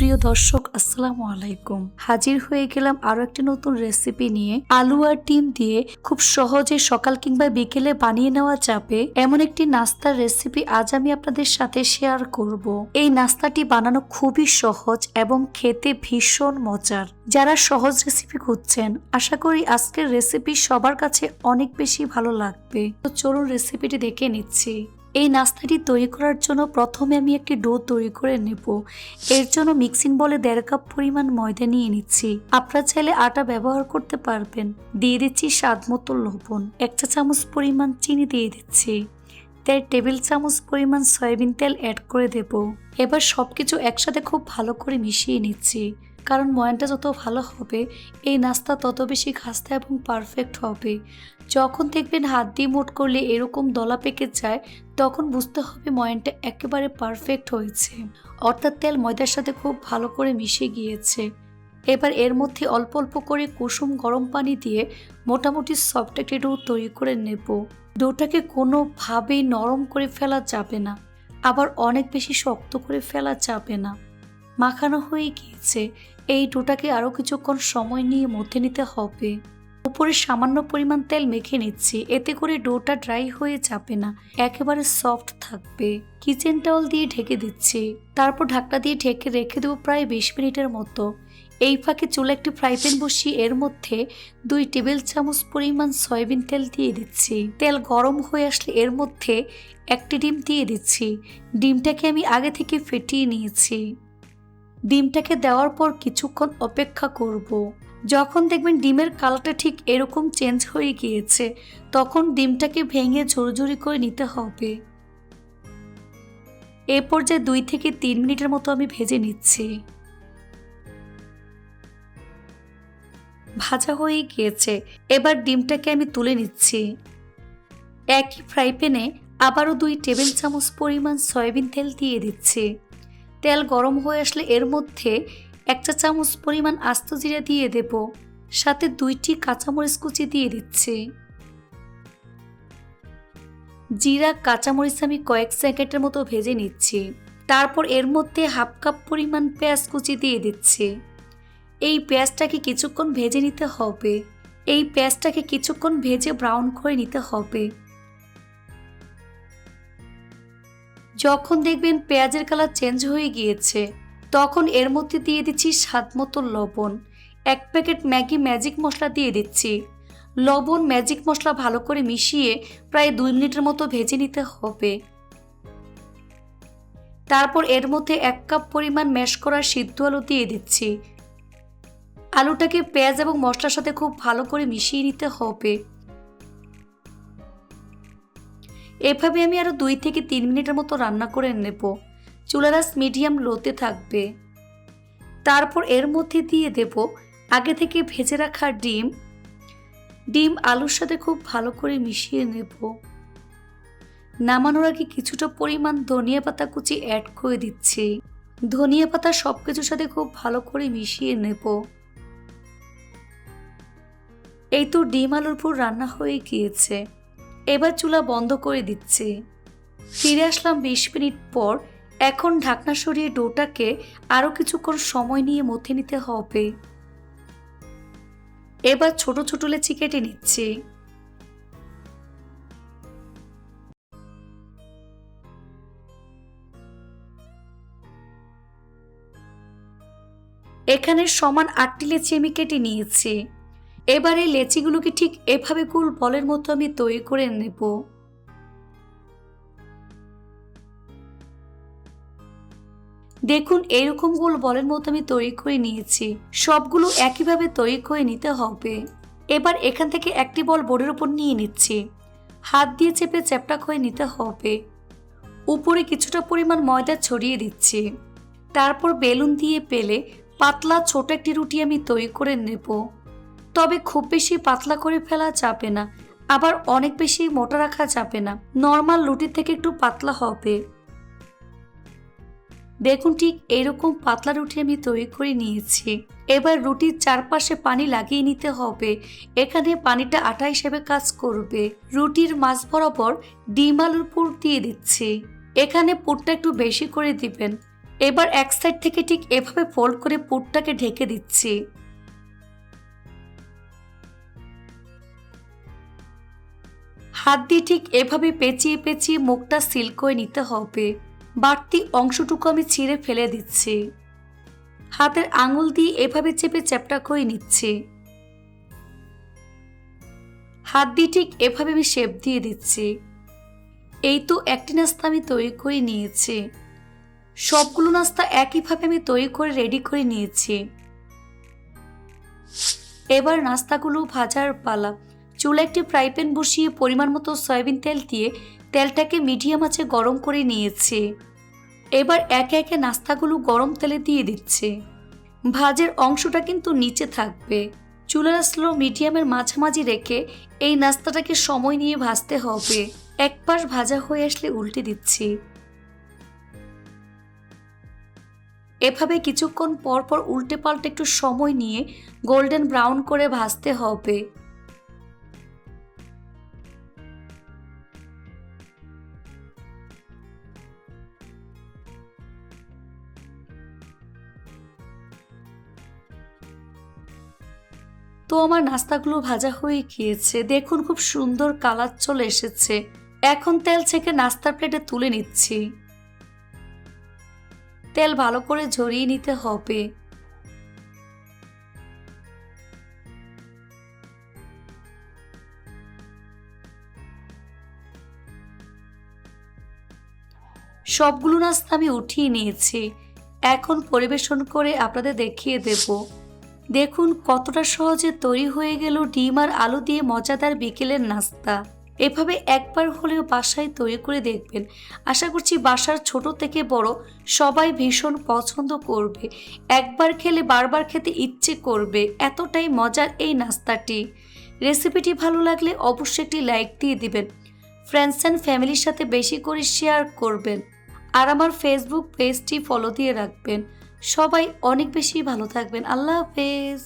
প্রিয় দর্শক, আসসালামু আলাইকুম। হাজির হয়ে গেলাম আরো একটি নতুন রেসিপি নিয়ে। আলু আর ডিম দিয়ে খুব সহজে সকাল কিংবা বিকেলে বানিয়ে নেওয়া যাবে এমন একটি নাস্তার রেসিপি আজ আমি আপনাদের সাথে শেয়ার করব। এই নাস্তাটি বানানো খুবই সহজ এবং খেতে ভীষণ মজার। যারা সহজ রেসিপি খুঁজছেন, আশা করি আজকের রেসিপি সবার কাছে অনেক বেশি ভালো লাগবে। তো চলুন রেসিপিটি দেখে নিচ্ছি। এই নাস্তাটি তৈরি করার জন্য প্রথমে আমি একটি ডো তৈরি করে নেব। এর জন্য মিক্সিং বলে 1.5 কাপ পরিমাণ ময়দা নিয়ে নিচ্ছি। আপনারা চাইলে আটা ব্যবহার করতে পারবেন। দিয়ে দিচ্ছি স্বাদ মতো লবণ, 1 চা চামচ পরিমাণ চিনি দিয়ে দিচ্ছি, 1.5 টেবিল চামচ পরিমাণ সয়াবিন তেল অ্যাড করে দেব। এবার সবকিছু একসাথে খুব ভালো করে মিশিয়ে নিচ্ছি, কারণ ময়ানটা যত ভালো হবে এই নাস্তা তত বেশি খাস্তা এবং পারফেক্ট হবে। যখন দেখবেন হাত দিয়ে মুঠ করলে এরকম দলা পেকে যায়, তখন বুঝতে হবে ময়ানটা একেবারে পারফেক্ট হয়েছে, অর্থাৎ তেল ময়দার সাথে খুব ভালো করে মিশে গিয়েছে। এবার এর মধ্যে অল্প অল্প করে কুসুম গরম পানি দিয়ে মোটামুটি সফট একটি ডো তৈরি করে নেব। ডোটাকে কোনোভাবেই নরম করে ফেলা যাবে না, আবার অনেক বেশি শক্ত করে ফেলা যাবে না। মাখানো হয়ে গিয়েছে, এই ডোটাকে আরও কিছুক্ষণ সময় নিয়ে মথে নিতে হবে। উপরে সামান্য পরিমাণ তেল মেখে নিচ্ছি, এতে করে ডোটা ড্রাই হয়ে যাবে না, একেবারে সফট থাকবে। কিচেন টাওয়াল দিয়ে ঢেকে দিচ্ছি, তারপর ঢাকনা দিয়ে ঢেকে রেখে দেবো প্রায় 20 মিনিটের মতো। এই ফাঁকে চুলে একটি ফ্রাই প্যান বসিয়ে এর মধ্যে 2 টেবিল চামচ পরিমাণ সয়াবিন তেল দিয়ে দিচ্ছি। তেল গরম হয়ে আসলে এর মধ্যে একটি ডিম দিয়ে দিচ্ছি। ডিমটাকে আমি আগে থেকে ফেটিয়ে নিয়েছি। ডিমটাকে দেওয়ার পর কিছুক্ষণ অপেক্ষা করব। যখন দেখবেন ডিমের কালারটা ঠিক এরকম চেঞ্জ হয়ে গিয়েছে, তখন ডিমটাকে ভেঙে ঝুরঝুরি করে নিতে হবে। এ পর্যায়ে 2 থেকে 3 মিনিটের মতো আমি ভেজে নিচ্ছি। ভাজা হয়ে গিয়েছে, এবার ডিমটাকে আমি তুলে নিচ্ছি। একই ফ্রাই প্যানে আবারও 2 টেবিল চামচ পরিমাণ সয়াবিন তেল দিয়ে দিচ্ছি। তেল গরম হয়ে আসলে এর মধ্যে 1 চা চামচ পরিমাণ আস্ত জিরা দিয়ে দেব, সাথে 2টি কাঁচামরিচ কুচি দিয়ে দিচ্ছি। জিরা কাঁচামরিচ আমি কয়েক সেকেন্ডের মতো ভেজে নিচ্ছি। তারপর এর মধ্যে 1/2 কাপ পরিমাণ পেঁয়াজ কুচি দিয়ে দিচ্ছি। এই পেঁয়াজটাকে কিছুক্ষণ ভেজে নিতে হবে। এই পেঁয়াজটাকে কিছুক্ষণ ভেজে ব্রাউন করে নিতে হবে। যখন দেখবেন পেঁয়াজের কালার চেঞ্জ হয়ে গিয়েছে, তখন এর মধ্যে দিয়ে দিচ্ছি স্বাদ মতো লবণ। 1 প্যাকেট ম্যাগি ম্যাজিক মশলা দিয়ে দিচ্ছি। লবণ ম্যাজিক মশলা ভালো করে মিশিয়ে প্রায় 2 মিনিটের মতো ভেজে নিতে হবে। তারপর এর মধ্যে 1 কাপ পরিমাণ ম্যাশ করা সিদ্ধ আলু দিয়ে দিচ্ছি। আলুটাকে পেঁয়াজ এবং মশলার সাথে খুব ভালো করে মিশিয়ে নিতে হবে। এভাবে আমি আরো 2 থেকে 3 মিনিটের মতো রান্না করে নেব। চুলার আঁচ মিডিয়াম লোতে থাকবে। তারপর এর মধ্যে দিয়ে দেব আগে থেকে ভেজে রাখা ডিম আলুর সাথে খুব ভালো করে মিশিয়ে নেব। নামানোর আগে কিছুটা পরিমাণ ধনিয়া পাতা কুচি অ্যাড করে দিচ্ছি। ধনিয়া পাতা সবকিছুর সাথে খুব ভালো করে মিশিয়ে নেব। এই তো ডিম আলুর পুর রান্না হয়ে গিয়েছে। এবার চুলা বন্ধ করে দিচ্ছি। ফিরে আসলাম 20 মিনিট পর। এখন ঢাকনা সরিয়ে ডোটাকে আরো কিছুক্ষণ সময় নিয়ে মথে নিতে হবে। এবার ছোট ছোট লেচি কেটে নিচ্ছি। এখানে সমান 8টি লেচি আমি কেটে নিয়েছি। এবার এই লেচিগুলোকে ঠিক এভাবে গোল বলের মতো আমি তৈরি করে নেব। দেখুন, এইরকম গোল বলের মতো আমি তৈরি করে নিয়েছি। সবগুলো একইভাবে তৈরি করে নিতে হবে। এবার এখান থেকে একটি বল বোর্ডের উপর নিয়ে নিচ্ছি। হাত দিয়ে চেপে চ্যাপটা করে নিতে হবে। উপরে কিছুটা পরিমাণ ময়দা ছড়িয়ে দিচ্ছি। তারপর বেলুন দিয়ে পেলে পাতলা ছোট একটি রুটি আমি তৈরি করে নেব। তবে খুব বেশি পাতলা করে ফেলা যাবে না, আবার অনেক বেশি মোটা রাখা যাবে না। নর্মাল রুটির থেকে একটু পাতলা হবে। দেখুন, ঠিক এরকম পাতলা রুটি আমি তৈরি করে নিয়েছি। এবার রুটির চারপাশে পানি লাগিয়ে নিতে হবে। এখানে পানিটা আটা হিসেবে কাজ করবে। রুটির মাঝ বরাবর ডিম আলুর পুর দিয়ে দিচ্ছি। এখানে পুরটা একটু বেশি করে দিবেন। এবার এক সাইড থেকে ঠিক এভাবে ফোল্ড করে পুরটাকে ঢেকে দিচ্ছি। হাত দিয়ে ঠিক এভাবে পেঁচিয়ে পেঁচিয়ে মুখটা সিল করে নিতে হবে। বাড়তি অংশটুকু আমি ছিঁড়ে ফেলে দিচ্ছি। হাতের আঙুল দিয়ে এভাবে চেপে চ্যাপটা করে নিচ্ছি। হাত দিয়ে ঠিক এভাবে আমি শেপ দিয়ে দিচ্ছি। এই তো একটি নাস্তা আমি তৈরি করে নিয়েছি। সবগুলো নাস্তা একইভাবে আমি তৈরি করে রেডি করে নিয়েছি। এবার নাস্তাগুলো ভাজার পালা। চুলা একটি ফ্রাই প্যান বসিয়ে পরিমাণ মতো সয়াবিন তেল দিয়ে তেলটাকে মিডিয়াম আঁচে গরম করে নিয়েছি। এবার একে একে নাস্তাগুলো গরম তেলে দিয়ে দিচ্ছি। ভাজের অংশটা কিন্তু নিচে থাকবে। চুলার স্লো মিডিয়ামের মাঝামাঝি রেখে এই নাস্তাটাকে সময় নিয়ে ভাজতে হবে। এক পাশ ভাজা হয়ে আসলে উল্টে দিচ্ছি। এভাবে কিছুক্ষণ পর পর উল্টে পাল্টে একটু সময় নিয়ে গোল্ডেন ব্রাউন করে ভাজতে হবে। তো আমার নাস্তাগুলো ভাজা হয়ে গিয়েছে, দেখুন খুব সুন্দর কালার চলে এসেছে। এখন তেল ছেঁকে নাস্তার প্লেটে তুলে নিচ্ছি। তেল ভালো করে ঝরিয়ে নিতে হবে। সবগুলো নাস্তা আমি উঠিয়ে নিয়েছি। এখন পরিবেশন করে আপনাদের দেখিয়ে দেব। দেখুন কতটা সহজে তৈরি হয়ে গেল ডিম আর আলু দিয়ে মজাদার বিকেলের নাস্তা। এভাবে একবার হলেও বাসায় তৈরি করে দেখবেন। আশা করছি বাসার ছোট থেকে বড় সবাই ভীষণ পছন্দ করবে। একবার খেলে বারবার খেতে ইচ্ছে করবে, এতটাই মজার এই নাস্তাটি। রেসিপিটি ভালো লাগলে অবশ্যই একটি লাইক দিয়ে দিবেন। ফ্রেন্ডস অ্যান্ড ফ্যামিলির সাথে বেশি করে শেয়ার করবেন। আর আমার ফেসবুক পেজটি ফলো দিয়ে রাখবেন। সবাই অনেক বেশি ভালো থাকবেন। আল্লাহ হাফেজ।